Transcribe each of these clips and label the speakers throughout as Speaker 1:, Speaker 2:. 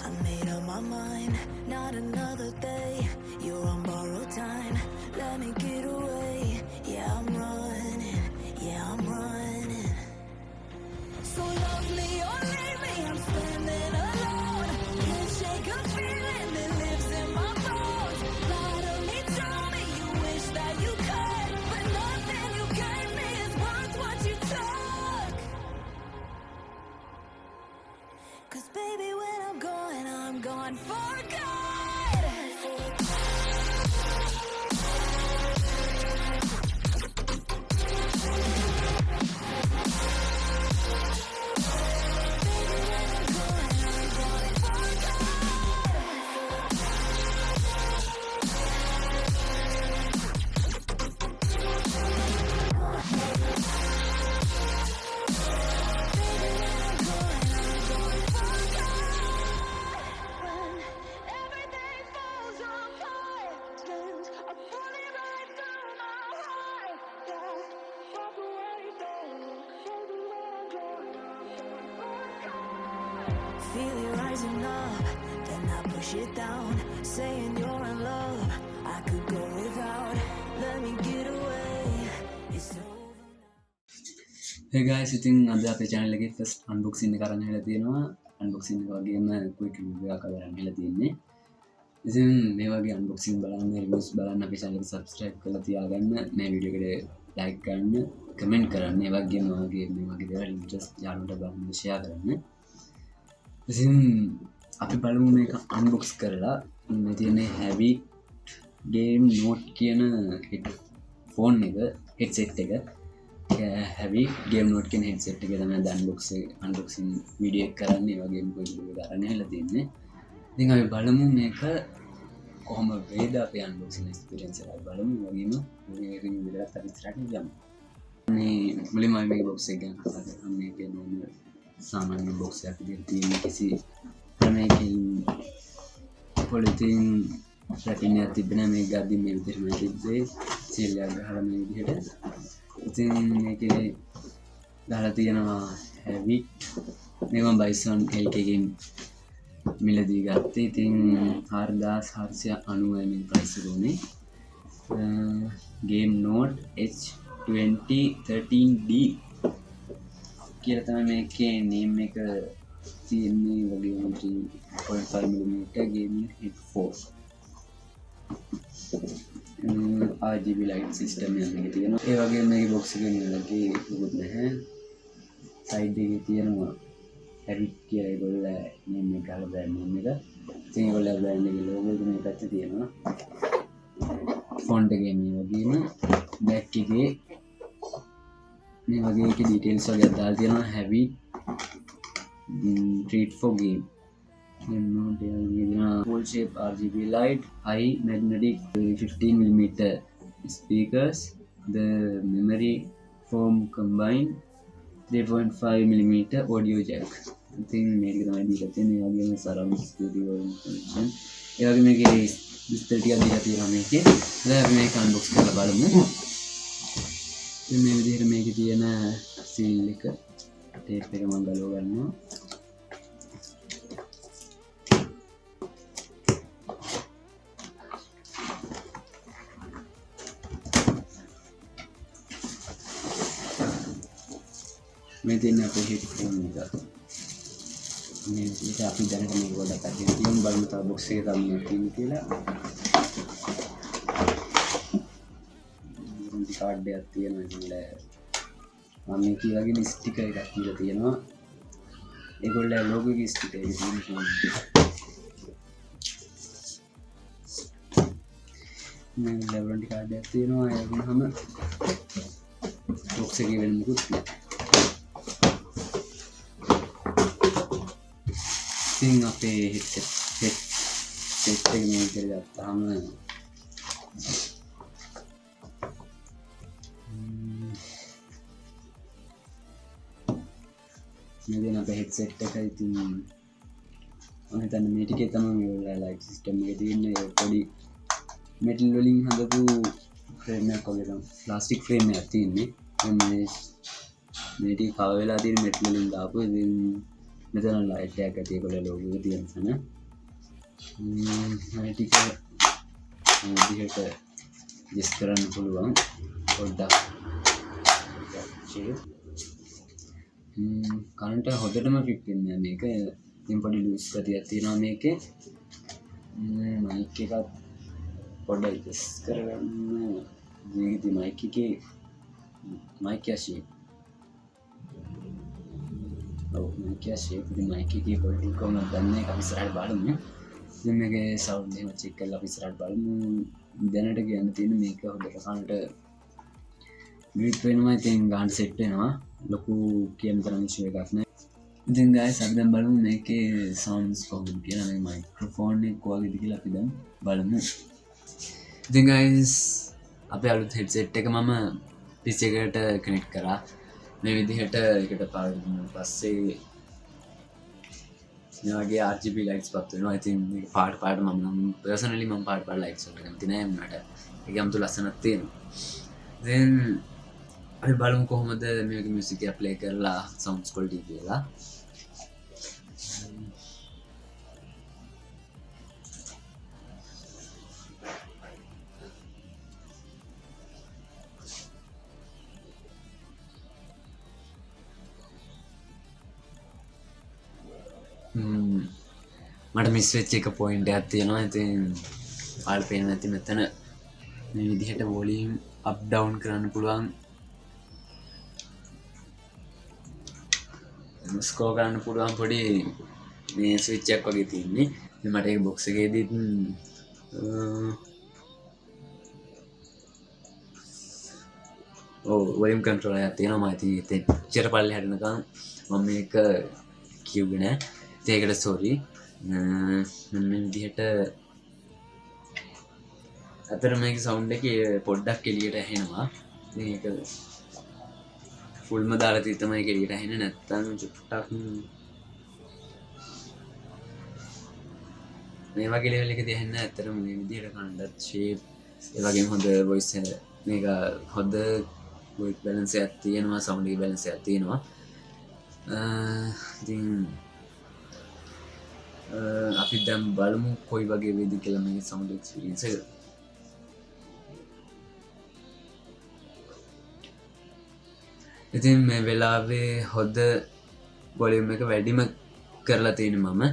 Speaker 1: I made up my mind, not another day. You're on borrowed time, let me get away. Yeah, I'm running, yeah, I'm running. So love me or leave me, I'm standing alone. Can't shake a feeling that lives in my bones. Lie to me, tell me you wish that you could, but nothing you gave me is worth what you took. 'Cause baby, when I'm gone for good. Feel it rising up, then I push it down, saying you're in love. I could go without, let me get away. It's over now.
Speaker 2: Hey guys, ඉතින් අද අපේ channel එකේ first unboxing එක කරන්න හදලා තියෙනවා. unboxing එක වගේම quick review එකක් කරන්න හදලා තියෙන්නේ. ඉතින් මේ වගේ unboxing බලන්න, reviews බලන්න අපේ channel එක subscribe කරලා තියාගන්න. මේ වීඩියෝ එකට like කරන්න, comment කරන්න. ඒ වගේම මේ වගේ දේවල් interest යාළුවන්ට බලන්න share කරන්න. ඉතින් අපි බලමු මේක unbox කරලා. මේ තියෙන්නේ HAVIT gamenote කියන headphone එක, headset එක. HAVIT gamenote කියන headset එක තමයි unboxing video එක කරන්නේ. ඒ වගේම පොඩි කරන්න හැලා තින්නේ. ඉතින් අපි බලමු මේක කොහොම වේද අපේ unboxing experience එක බලමු. ඒ වගේම මේ review එකත් අපි ඉස්සරහට යමු. මේ මුලින්ම මේක box එක ගැන කතා කරමු. මේක normal सामान्य बॉक्स या फिर तीन किसी प्रमेय की पॉलिथीन रखने आती बिना में गादी में उधर में दे सीलिया घर में उधर तीन के दालती है ना HAVIT निगम 22 LK गेम मिल दी गाती तीन हार से अनुमान में प्राइस रोने gamenote H2013d කියලා තමයි මේකේ name එක තියෙන්නේ. වගේ 3.5mm gaming headphone RGB light system එකක් තියෙනවා. ඒ වගේම මේකේ box එකේ නිලකේ මොකුත් නැහැ. side එකේ තියෙනවා HAVIT කියලා ඒගොල්ලෝ name එක ගහලා brand name එක. ඉතින් ඒගොල්ලෝ brand එකේ logo එක මේ පැත්තේ තියෙනවා. font එකේ මේ වගේම back එකේ මේ වගේ එක details වගේ දාලා තියෙනවා. HAVIT treat for game full shape RGB light, high magnetic 15mm speakers, the memory foam combined 3.5mm audio jack. I think මේක තමයි දීලා තියෙන්නේ. ඒ වගේම surround stereo information. ඒ වගේ මේකේ විස්තර ටිකක් දීලා තියෙනවා මේකේ. දැන් අපි මේක unbox කරලා බලමු. මේ විදිහට මේකේ තියෙන සීල් එක ටේප් එක මම ගලව ගන්නවා. මේ තියෙන අපේ headphone එක. මේ විදිහට අපි දැනට මේක ගොඩක් අදින් තියෙන බලමු තව box එකේ තමයි තියෙන්නේ කියලා. कार्ड එකක් තියෙනවා. මම මේ වගේ ස්ටිකර් එකක් දීලා තියෙනවා. ඒගොල්ලෝ ලෝගෝ එකේ ස්ටිකර් එක තියෙනවා. මම ලැබරටරි කාඩ් එකක් තියෙනවා. ඒක වුණාම බොක්ස් එකේ වෙන මොකුත් නැහැ. ඉතින් අපේ හෙඩ්සෙට් එක මේ විදිහට ගත්තාම මේ දෙන අපේ හෙඩ්සෙට් එක ඉතින් මම හිතන්නේ මේ ටිකේ තමයි මේ ලයිට් සිස්ටම් එකේ තියෙන්නේ. ඒ පොඩි මෙටල් වලින් හදපු ෆ්‍රේම් එකක් වගේ තමයි ප්ලාස්ටික් ෆ්‍රේම් එකක් තියෙන්නේ. මේ ටික කව වෙලා තියෙන මෙටල් වලින් දාපු. ඉතින් මෙතන ලයිට් එකක් ඇති ඒකවල ලෝගෝ එක තියෙන තැන. ටික විදිහට ජස් කරන්න පුළුවන් පොඩ්ඩක් කරන්ට හොඳටම ෆිට් වෙන්නේ මේක. ඉතින් පොඩි ලූස් ගතියක් තියෙනවා මේකේ. මයික් එකත් පොඩ්ඩක් ජස් කරගන්න. මේකේ මයික් එකේ මයික් ෂේප් මයික් ෂේප් ඉතින් මයික් එකේ ක්වොලිටි කොහොමද දන්නේ ඒක අපි ඉස්සරහට බලමු. ඉතින් මේකේ සවුන්ඩ් එහෙම චෙක් කරලා අපි ඉස්සරහට බලමු. දැනට කියන්න තියෙන්නේ මේක හොඳට කනට ග්‍රිප් වෙනවා. ඉතින් ගාන සෙට් වෙනවා. ලොකු කියන තරම් ඉෂුව එකක් නෑ. ඉතින් guys අපි දැන් බලමු මේකේ සවුන්ඩ්ස් කොහොමද කියලා. මේ මයික්‍රොෆෝන් එක කොහොමද කියලා අපි දැන් බලමු. ඉතින් guys අපේ අලුත් හෙඩ්සෙට් එක මම PC එකට කනෙක්ට් කරා. මේ විදිහට එකට පාවිච්චි කරන පස්සේ මේ වගේ RGB lights පත් වෙනවා. ඉතින් මේක පාට මම නම් personally මම පාට lights වලට කැමති නෑ. මට ඒක 아무තු ලස්සනක් තියෙනවා. then අපි බලමු කොහොමද මේක මියුසික් එක ප්ලේ කරලා sounds quality කියලා. මට මිස් වෙච්ච එක පොයින්ට් එකක් තියෙනවා. ඉතින් ඔයාලට පේන්නේ නැති මෙතන මේ විදිහට වොලියුම් අප් ඩවුන් කරන්න පුළුවන්. ස්කෝර් කරන්න පුළුවන් පොඩි මේ ස්විච් එකක් වගේ තියෙන්නේ. ඉතින් මට ඒක බොක්ස් එකේදීත් වොලියුම් කන්ට්‍රෝලර් එකක් තියෙනවා. මම ඉතින් එච්චර පල්ලෙහාට යනකම් මම මේක කිව්වේ නෑ. ඒකට සෝරි. මේ විදිහට අතර මේක සවුන්ඩ් එක පොඩ්ඩක් එළියට ඇහෙනවා. මේක ෆුල්ම දාලා තමයි ඒක එළියට ඇහෙන්නේ. නැත්තම් චුට්ටක් මේ වගේ ලෙවල් එකදී ඇහෙන්නේ නැහැ. අතර මේ විදිහට කණ්ඩත් ෂේප් ඒ වගේම හොඳ වොයිස් මේක හොඳ වොයිස් බැලන්ස් එකක් තියෙනවා. සවුන්ඩ් එකේ බැලන්ස් එකක් තියෙනවා. ඉතින් අපි දැන් බලමු කොයි වගේ වේද කියලා මේ සවුන්ඩ් එක්ස්පීරියන්ස් එක. ඉතින් මේ වෙලාවේ හොඳ වොලියුම් එක වැඩිම කරලා තියෙනවා මම.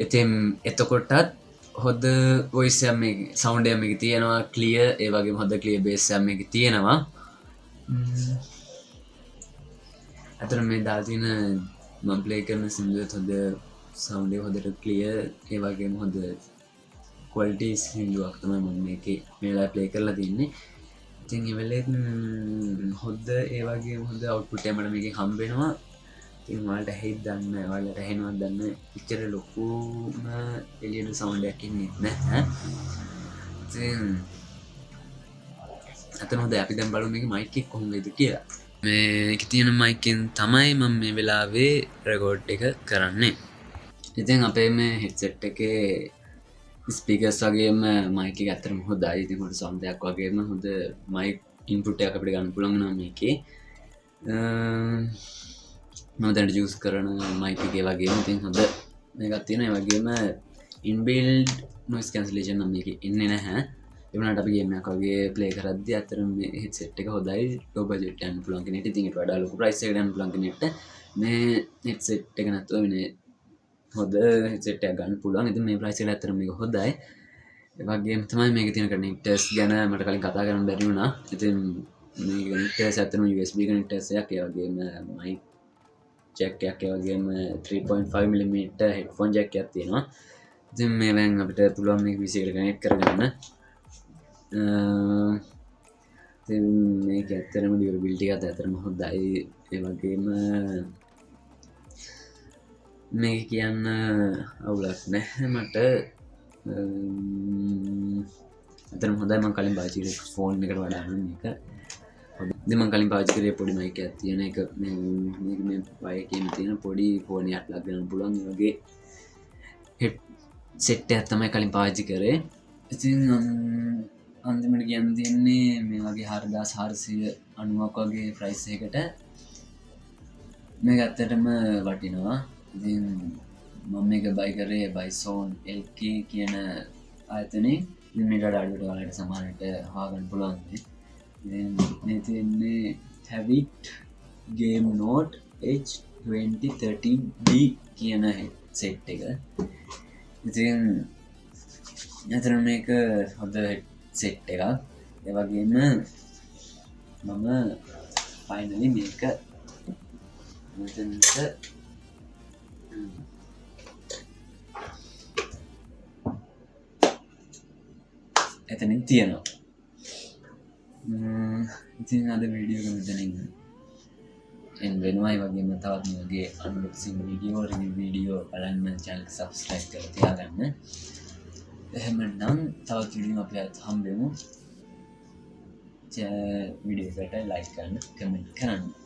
Speaker 2: ඉතින් එතකොටත් හොඳ වොයිස් එකක් මේක සවුන්ඩ් එකක් මේක තියෙනවා ක්ලියර්. ඒ වගේම හොඳ ක්ලියර් බේස් එකක් මේක තියෙනවා. අතන මේ දාලා තියෙන මම ප්ලේ කරන සින්දුවත් හොඳ සවුන්ඩ් එක හොඳට ක්ලියර්. ඒ වගේම හොඳ ක්වොලිටි සින්දුවක් තමයි මම මේකේ මේ වෙලාවේ ප්ලේ කරලා තින්නේ. ඉතින් ඒ වෙලෙත් හොඳ ඒ වගේම හොඳ අවුට්පුට් එකක් මට මේකෙන් හම්බ වෙනවා. ඉතින් ඔයාලට ඇහෙයිද දන්නේ නැහැ. ඔයාලට ඇහෙනවද දන්නේ නැහැ. ඉච්චර ලොකුම එළියට සවුන්ඩ් එකක් ඉන්නේ නැහැ. ඉතින් අතන හොඳයි. අපි දැන් බලමු මේකේ මයික් එක කොහොමද කියලා. මේක තියෙන මයිකෙන් තමයි මම මේ වෙලාවේ රෙකෝඩ් එක කරන්නේ. ඉතින් අපේ මේ හෙඩ්සෙට් එකේ ස්පීකර්ස් වගේම මයික් එක ඇත්තටම හොඳයි. ඉතින් හොඳ සවුන්ඩ් එකක් වගේම හොඳ මයික් ඉන්පුට් එකක් අපිට ගන්න පුළුවන් වෙනවා මේකේ. මම දැන් යූස් කරන මයික් එකේ වගේම ඉතින් හොඳ මේකක් තියෙනවා. ඒ වගේම ඉන්බිල්ඩ් නොයිස් කැන්සලේෂන් නම් මේකේ ඉන්නේ නැහැ. ඒ වුණාට අපි ගේම් එකක් වගේ ප්ලේ කරද්දී අතරම මේ හෙඩ්සෙට් එක හොඳයි. ලෝ බජට් යන්න පුළුවන් කෙනෙක්ට ඉතින් ඊට වඩා ලොකු ප්‍රයිස් එකකට යන්න පුළුවන් කෙනෙක්ට මේ හෙඩ්සෙට් එක නැතුව වෙන හොඳ හෙඩ්සෙට් එකක් ගන්න පුළුවන්. ඉතින් මේ ප්‍රයිස් එකට අතරම මේක හොඳයි. ඒ වගේම තමයි මේකේ තියෙන කනෙක්ටර්ස් ගැන මට කලින් කතා කරන්න බැරි වුණා. ඉතින් මේ කනෙක්ටර්ස් අතරම USB කනෙක්ටර්ස් එකක් ඒ වගේම මයික් ජැක් එකක් ඒ වගේම 3.5 mm හෙඩ්ෆෝන් ජැක් එකක් තියෙනවා. ඉතින් මේවෙන් අපිට පුළුවන් මේක PC එකට කනෙක්ට් කරගන්න. ඉතින් මේක ඇත්තටම ඩියුරබිලිටි එකත් ඇත්තටම හොඳයි. ඒ වගේම මේක කියන්න අවුලක් නැහැ මට. ඇත්තටම හොඳයි. මම කලින් පාවිච්චි කරේ ෆෝන් එකට වඩා මේක. ඉතින් මම කලින් පාවිච්චි කරේ පොඩි මයික් එකක් තියෙන එක මේ වයකේම තියෙන පොඩි ෆෝන් එකක් ප්ලග් කරන්න පුළුවන්. ඒ වගේ හෙඩ් සෙට් එකක් තමයි කලින් පාවිච්චි කරේ. ඉතින් අන්තිමට කියන්න තියෙන්නේ මේ වගේ 4490ක් වගේ ප්‍රයිස් එකකට මේක ඇත්තටම වටිනවා. ඉතින් මම මේක බයි කරේ බයිසෝන් LK කියන ආයතනේ. ඉතින් මේකට අඩුවට ඔයාලට සමහරට හොයාගන්න පුළුවන්. ඉතින් මේ තියෙන්නේ HAVIT gamenote H2013d කියන හෙඩ්සෙට් එක. ඉතින් අතන මේක හොඳ හෙඩ්සෙට් එකක්. ඒ වගේම මම ෆයිනලි මේක මෙතනට එතනින් තියෙනවා. ඉතින් අද වීඩියෝ එක මෙතනින් එන් වෙනවා. ඒ වගේම තවත් මේ වගේ අන්බොක්සිං වීඩියෝ රිවිව් වීඩියෝ බලන්න channel එක subscribe කරලා තියාගන්න. එහෙමනම් තවත් වීඩියෝ අපි අද හම්බෙමු. වීඩියෝ එකට like කරන්න, comment කරන්න.